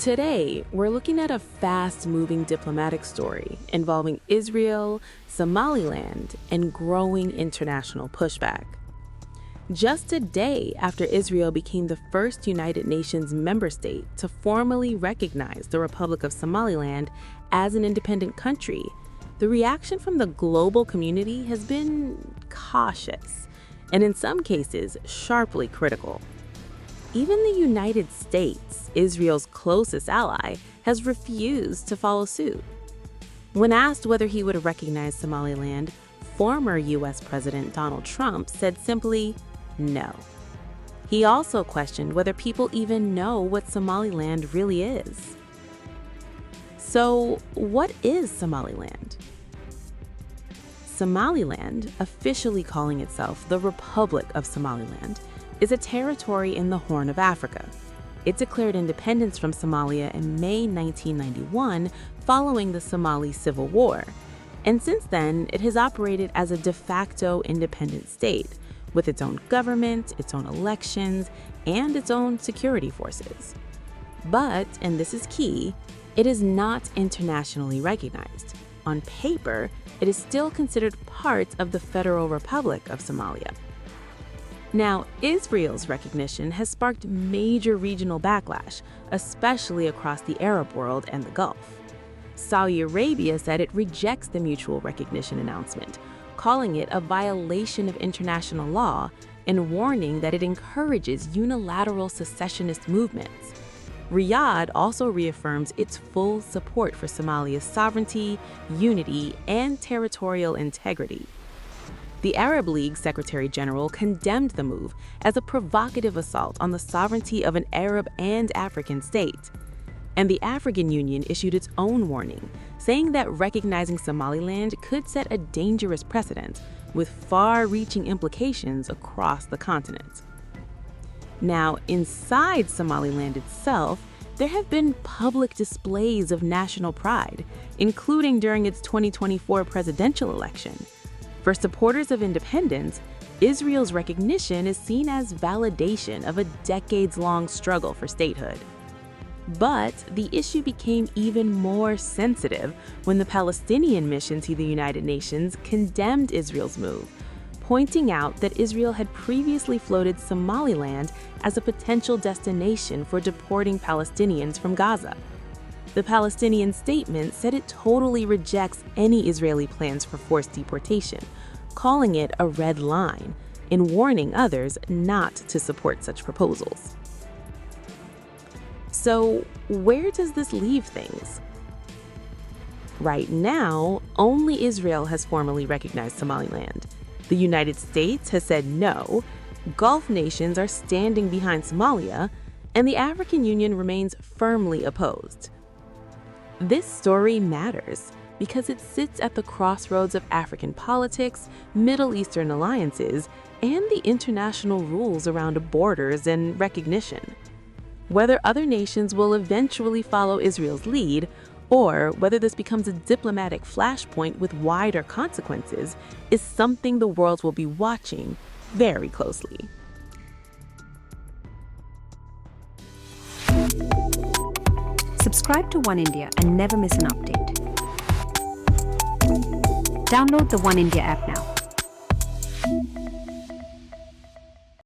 Today, we're looking at a fast-moving diplomatic story involving Israel, Somaliland, and growing international pushback. Just a day after Israel became the first United Nations member state to formally recognize the Republic of Somaliland as an independent country, the reaction from the global community has been cautious, and in some cases, sharply critical. Even the United States, Israel's closest ally, has refused to follow suit. When asked whether he would recognize Somaliland, former U.S. President Donald Trump said simply, no. He also questioned whether people even know what Somaliland really is. So, what is Somaliland? Somaliland, officially calling itself the Republic of Somaliland, is a territory in the Horn of Africa. It declared independence from Somalia in May 1991 following the Somali Civil War, and since then it has operated as a de facto independent state with its own government, its own elections, and its own security forces. But, and this is key, it is not internationally recognized. On paper, it is still considered part of the Federal Republic of Somalia. Now, Israel's recognition has sparked major regional backlash, especially across the Arab world and the Gulf. Saudi Arabia said it rejects the mutual recognition announcement, calling it a violation of international law and warning that it encourages unilateral secessionist movements. Riyadh also reaffirms its full support for Somalia's sovereignty, unity, and territorial integrity. The Arab League Secretary General condemned the move as a provocative assault on the sovereignty of an Arab and African state. And the African Union issued its own warning, saying that recognizing Somaliland could set a dangerous precedent with far-reaching implications across the continent. Now, inside Somaliland itself, there have been public displays of national pride, including during its 2024 presidential election. For supporters of independence, Israel's recognition is seen as validation of a decades-long struggle for statehood. But the issue became even more sensitive when the Palestinian Mission to the United Nations condemned Israel's move, pointing out that Israel had previously floated Somaliland as a potential destination for deporting Palestinians from Gaza. The Palestinian statement said it totally rejects any Israeli plans for forced deportation, calling it a red line and warning others not to support such proposals. So, where does this leave things? Right now, only Israel has formally recognized Somaliland. The United States has said no, Gulf nations are standing behind Somalia, and the African Union remains firmly opposed. This story matters because it sits at the crossroads of African politics, Middle Eastern alliances, and the international rules around borders and recognition. Whether other nations will eventually follow Israel's lead, or whether this becomes a diplomatic flashpoint with wider consequences, is something the world will be watching very closely. Subscribe to One India and never miss an update. Download the One India app now.